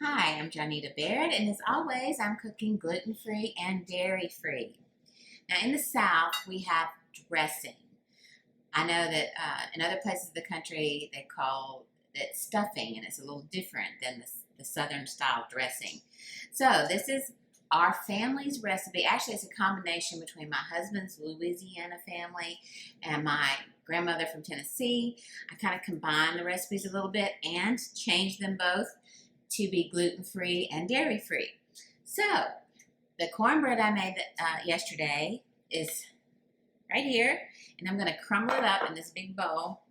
Hi, I'm Johnita Baird, and as always, I'm cooking gluten-free and dairy-free. Now, in the South, we have dressing. I know that in other places of the country, they call it stuffing, and it's a little different than the Southern style dressing. So, this is our family's recipe. Actually, it's a combination between my husband's Louisiana family and my grandmother from Tennessee. I kind of combined the recipes a little bit and changed them both to be gluten-free and dairy-free. So, the cornbread I made yesterday is right here, and I'm going to crumble it up in this big bowl.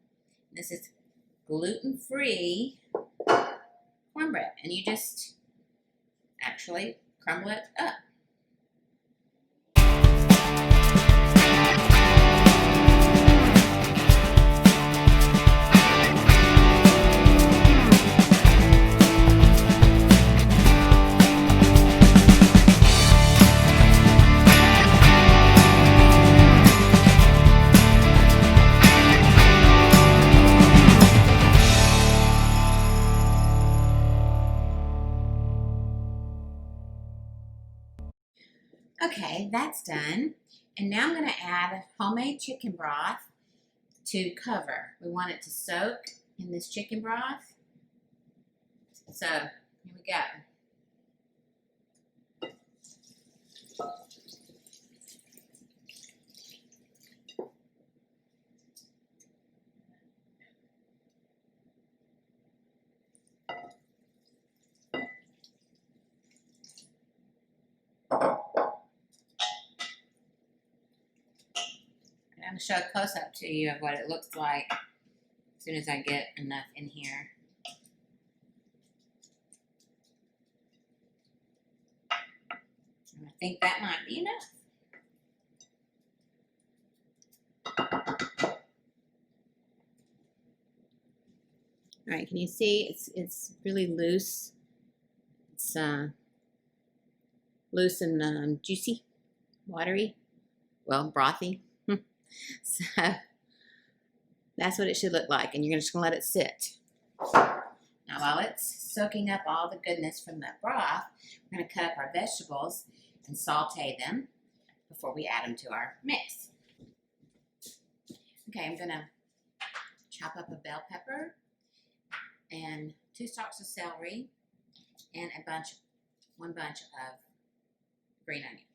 This is gluten-free cornbread, and you just actually crumble it up. Okay, that's done. And now I'm going to add homemade chicken broth to cover. We want it to soak in this chicken broth. So, here we go. I'm going to show a close-up to you of what it looks like as soon as I get enough in here. And I think that might be enough. All right, can you see it's really loose? It's loose and juicy, watery, well, brothy. So that's what it should look like, and you're just going to let it sit. Now while it's soaking up all the goodness from that broth, we're going to cut up our vegetables and saute them before we add them to our mix. Okay, I'm going to chop up a bell pepper and 2 stalks of celery and one bunch of green onions.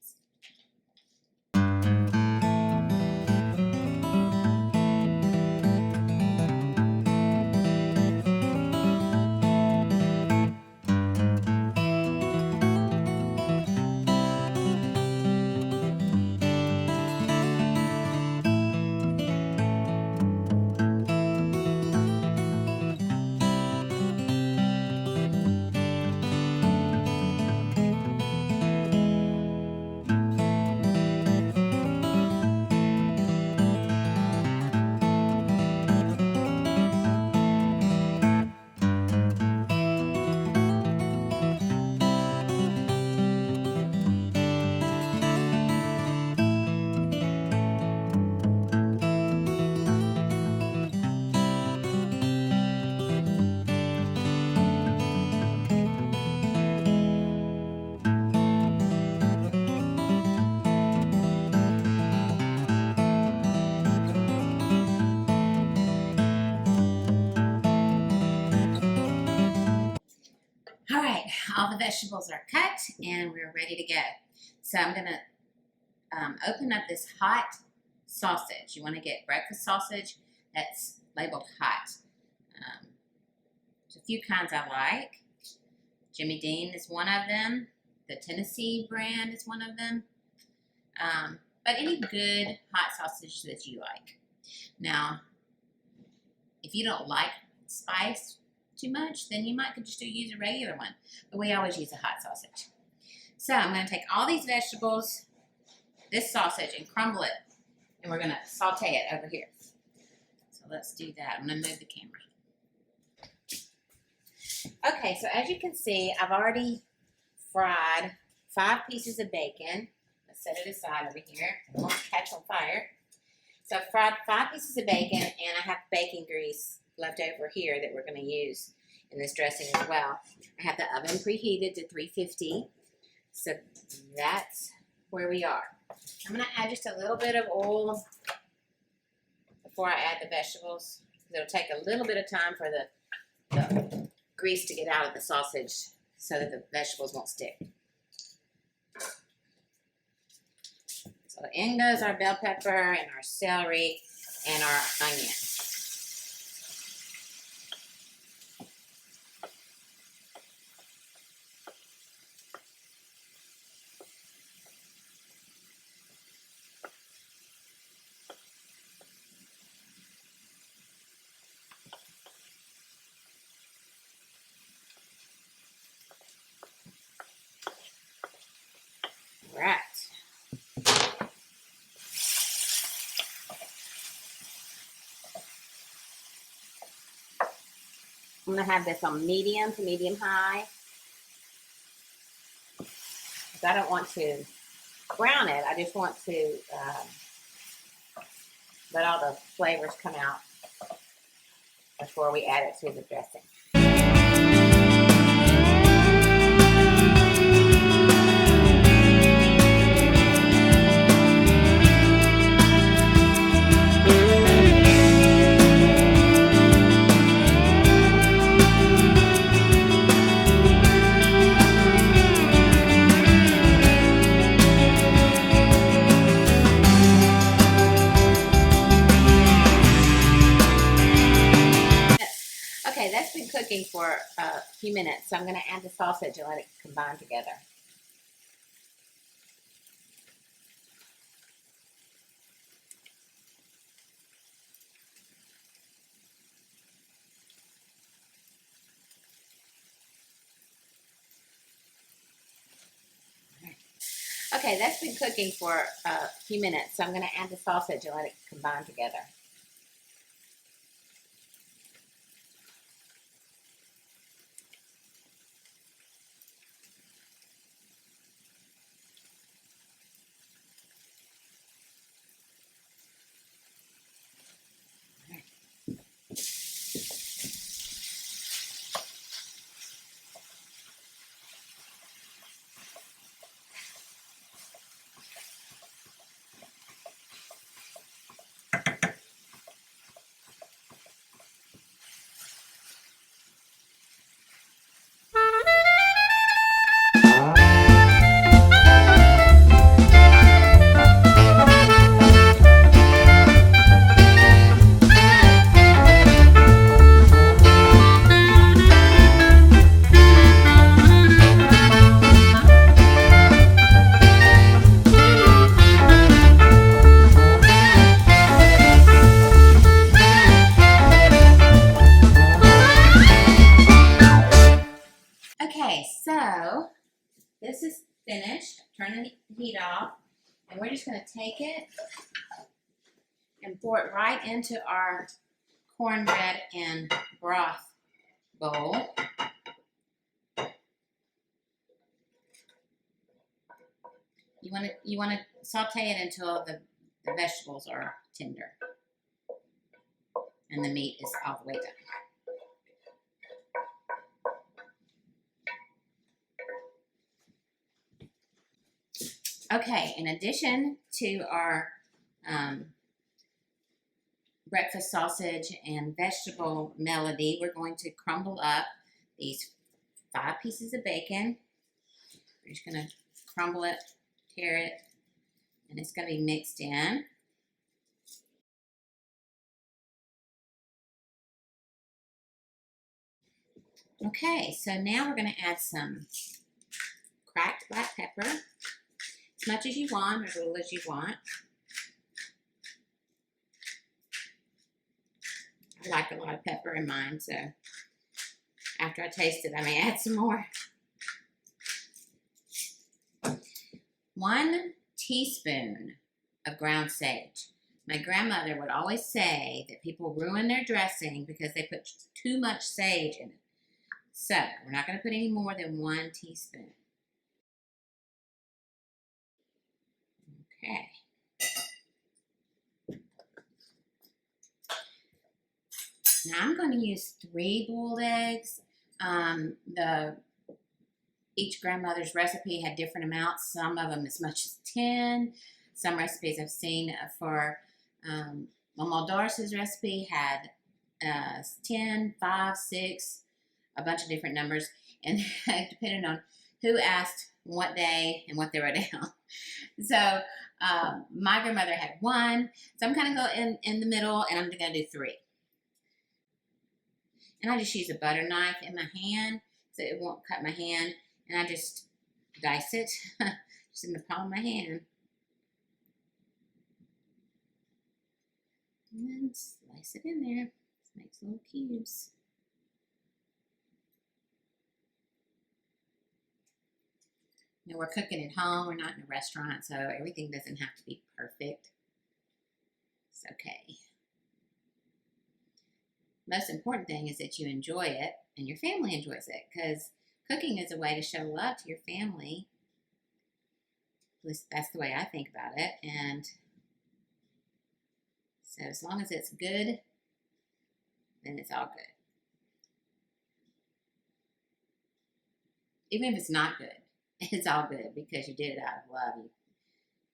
All right, all the vegetables are cut and we're ready to go. So I'm gonna open up this hot sausage. You wanna get breakfast sausage that's labeled hot. There's a few kinds I like. Jimmy Dean is one of them. The Tennessee brand is one of them. But any good hot sausage that you like. Now, if you don't like spice too much, then you might could just use a regular one. But we always use a hot sausage. So I'm going to take all these vegetables, this sausage, and crumble it. And we're going to saute it over here. So let's do that. I'm going to move the camera. Okay, so as you can see, I've already fried 5 pieces of bacon. Let's set it aside over here. It won't catch on fire. So I've fried 5 pieces of bacon, and I have bacon grease left over here that we're going to use in this dressing as well. I have the oven preheated to 350, so that's where we are. I'm going to add just a little bit of oil before I add the vegetables. It'll take a little bit of time for the grease to get out of the sausage so that the vegetables won't stick. So in goes our bell pepper and our celery and our onion. Right. I'm going to have this on medium to medium high. Because I don't want to brown it. I just want to let all the flavors come out before we add it to the dressing. Okay, that's been cooking for a few minutes, so I'm going to add the sausage and let it combine together. Okay, that's been cooking for a few minutes, so I'm going to add the sausage and let it combine together. Okay, so this is finished. Turning the heat off, and we're just going to take it and pour it right into our cornbread and broth bowl. You want to saute it until the vegetables are tender and the meat is all the way done. Okay, in addition to our breakfast sausage and vegetable melody, we're going to crumble up these 5 pieces of bacon. We're just going to crumble it, tear it, and it's going to be mixed in. Okay, so now we're going to add some cracked black pepper, as much as you want, or as little as you want. I like a lot of pepper in mine, so after I taste it, I may add some more. 1 teaspoon of ground sage. My grandmother would always say that people ruin their dressing because they put too much sage in it. So, we're not going to put any more than 1 teaspoon. Okay. Now I'm going to use 3 boiled eggs. Each grandmother's recipe had different amounts, some of them as much as 10. Some recipes I've seen for Mama Doris's recipe had 10, 5, 6, a bunch of different numbers, and depending on who asked what day and what they wrote down. So my grandmother had 1, so I'm kind of going in the middle, and I'm going to do 3. And I just use a butter knife in my hand so it won't cut my hand, and I just dice it just in the palm of my hand. And then slice it in there. Just makes little cubes. You know, we're cooking at home. We're not in a restaurant, so everything doesn't have to be perfect. It's okay. Most important thing is that you enjoy it and your family enjoys it, because cooking is a way to show love to your family. At least that's the way I think about it. And so as long as it's good, then it's all good. Even if it's not good, it's all good because you did it out of love. You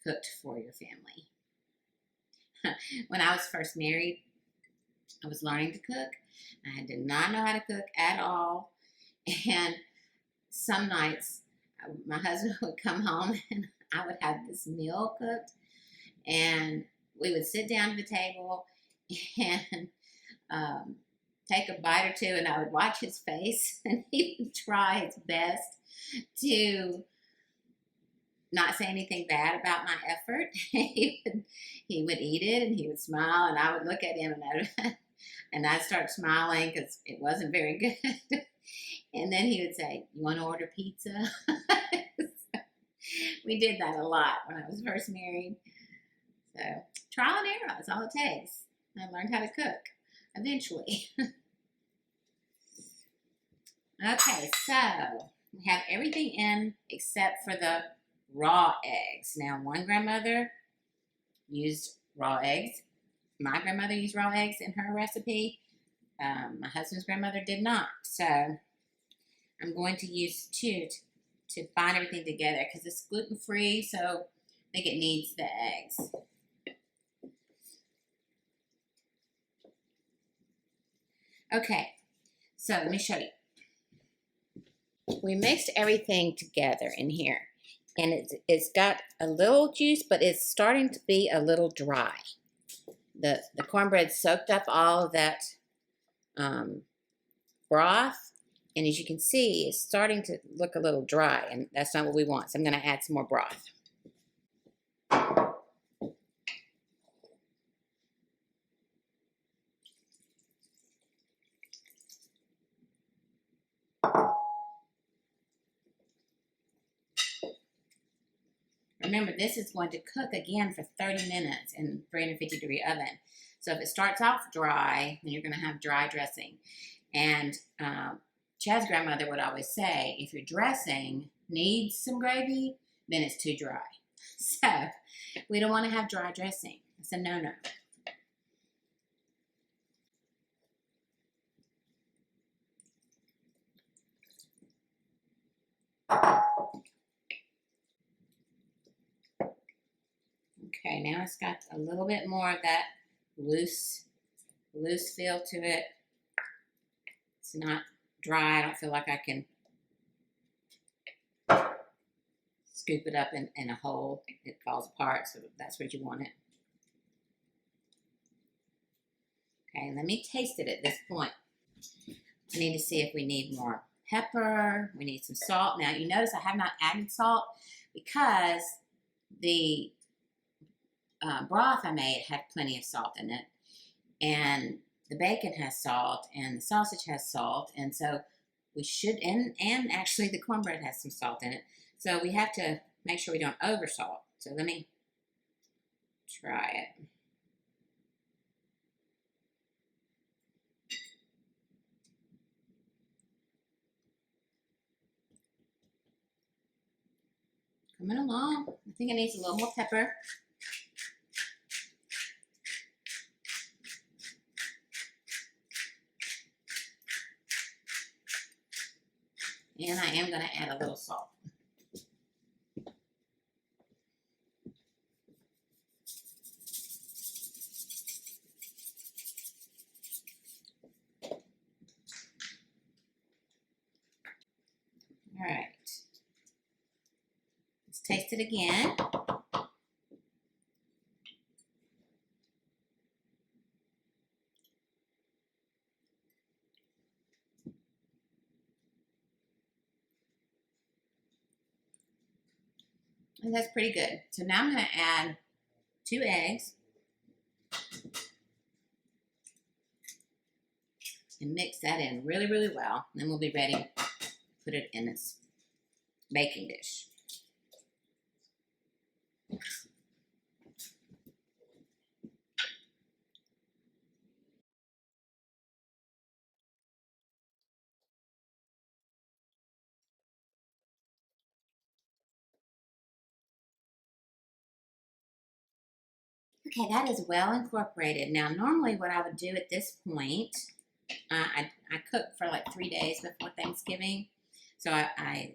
cooked for your family. When I was first married, I was learning to cook. I did not know how to cook at all. And some nights, my husband would come home and I would have this meal cooked. And we would sit down at the table and take a bite or two, and I would watch his face, and he would try his best to not say anything bad about my effort. He would eat it, and he would smile, and I would look at him, and I'd start smiling because it wasn't very good. And then he would say, "You want to order pizza?" So we did that a lot when I was first married. So trial and error is all it takes. I learned how to cook eventually. Okay, so we have everything in except for the raw eggs. Now, one grandmother used raw eggs. My grandmother used raw eggs in her recipe. My husband's grandmother did not. So I'm going to use 2 to bind everything together because it's gluten-free, so I think it needs the eggs. Okay, so let me show you. We mixed everything together in here, and it's got a little juice, but it's starting to be a little dry. The cornbread soaked up all of that broth, and as you can see, it's starting to look a little dry, and that's not what we want, so I'm going to add some more broth. Remember, this is going to cook again for 30 minutes in 350-degree oven. So if it starts off dry, then you're going to have dry dressing. And Chad's grandmother would always say, if your dressing needs some gravy, then it's too dry. So we don't want to have dry dressing. It's a no-no. Okay, now it's got a little bit more of that loose feel to it. It's not dry. I don't feel like I can scoop it up in a hole. It falls apart, so that's where you want it. Okay, let me taste it at this point. I need to see if we need more pepper. We need some salt. Now, you notice I have not added salt because the broth I made had plenty of salt in it, and the bacon has salt, and the sausage has salt, and so we should, and actually the cornbread has some salt in it, so we have to make sure we don't over salt. So let me try it. Coming along. I think it needs a little more pepper. And I am going to add a little salt. All right. Let's taste it again. And that's pretty good. So now I'm going to add 2 eggs and mix that in really, really well. And then we'll be ready to put it in this baking dish. Okay, that is well incorporated. Now, normally what I would do at this point, I cook for like 3 days before Thanksgiving. So I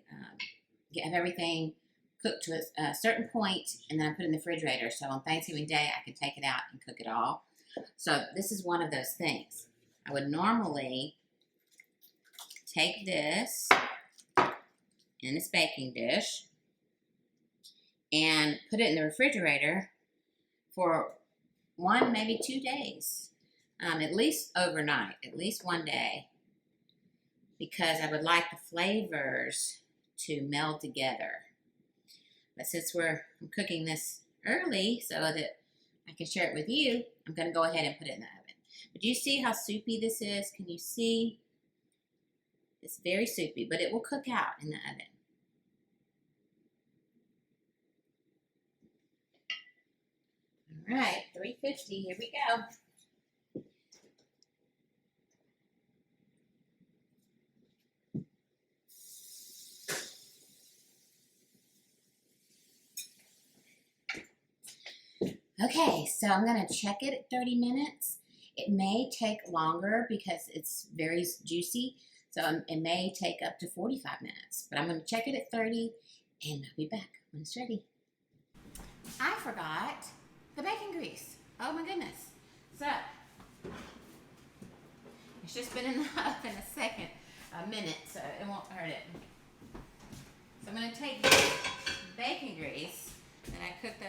have everything cooked to a certain point, and then I put it in the refrigerator. So on Thanksgiving Day, I can take it out and cook it all. So this is one of those things. I would normally take this in this baking dish and put it in the refrigerator for 1, maybe 2 days, at least overnight, at least 1 day, because I would like the flavors to meld together. But since I'm cooking this early so that I can share it with you, I'm going to go ahead and put it in the oven. But do you see how soupy this is? Can you see? It's very soupy, but it will cook out in the oven. All right, 350, here we go. Okay, so I'm going to check it at 30 minutes. It may take longer because it's very juicy, so it may take up to 45 minutes. But I'm going to check it at 30, and I'll be back when it's ready. I forgot the bacon grease. Oh my goodness. So, it's just been in the oven a minute, so it won't hurt it. So I'm going to take this bacon grease, and I cooked the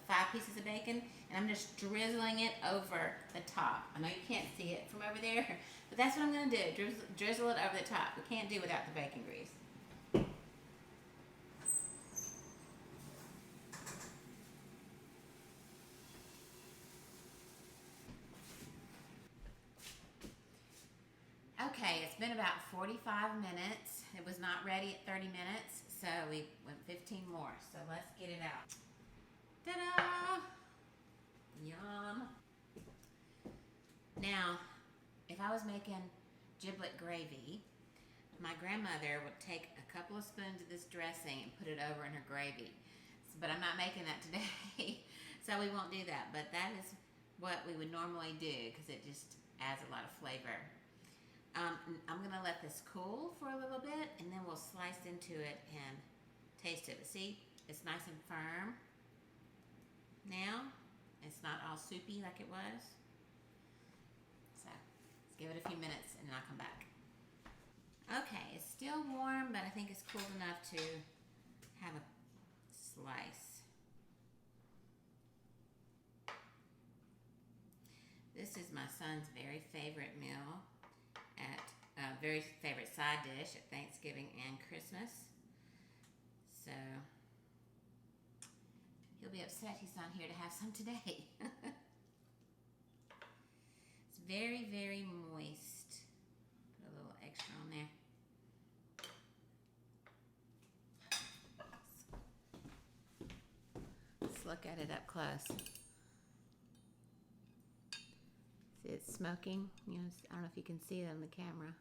5 pieces of bacon, and I'm just drizzling it over the top. I know you can't see it from over there, but that's what I'm going to do. Drizzle it over the top. We can't do without the bacon grease. Okay, it's been about 45 minutes. It was not ready at 30 minutes, so we went 15 more. So let's get it out. Ta-da! Yum. Now, if I was making giblet gravy, my grandmother would take a couple of spoons of this dressing and put it over in her gravy. But I'm not making that today, so we won't do that. But that is what we would normally do because it just adds a lot of flavor. I'm going to let this cool for a little bit, and then we'll slice into it and taste it. But see, it's nice and firm now. It's not all soupy like it was. So let's give it a few minutes, and then I'll come back. Okay, it's still warm, but I think it's cool enough to have a slice. This is my son's very favorite meal. Very favorite side dish at Thanksgiving and Christmas. So he'll be upset he's not here to have some today. It's very, very moist. Put a little extra on there. Let's look at it up close. See, it's smoking. You know, I don't know if you can see it on the camera.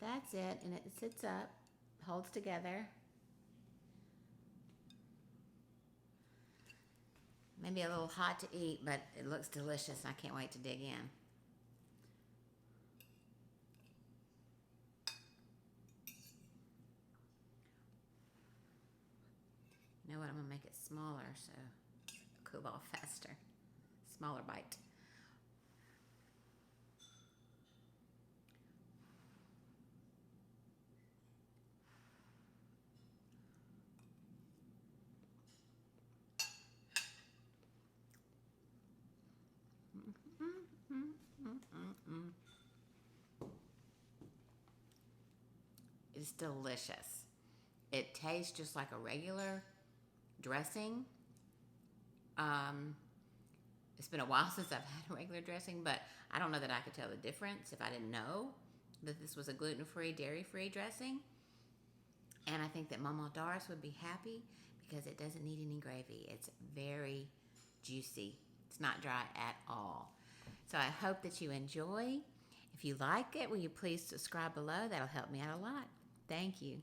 But that's it, and it sits up, holds together. Maybe a little hot to eat, but it looks delicious. I can't wait to dig in. make it smaller so it'll cool off faster. Smaller bite. It's delicious. It tastes just like a regular dressing. It's been a while since I've had a regular dressing, but I don't know that I could tell the difference if I didn't know that this was a gluten-free, dairy-free dressing. And I think that Mama Doris would be happy because it doesn't need any gravy. It's very juicy. It's not dry at all. So I hope that you enjoy. If you like it, will you please subscribe below? That'll help me out a lot. Thank you.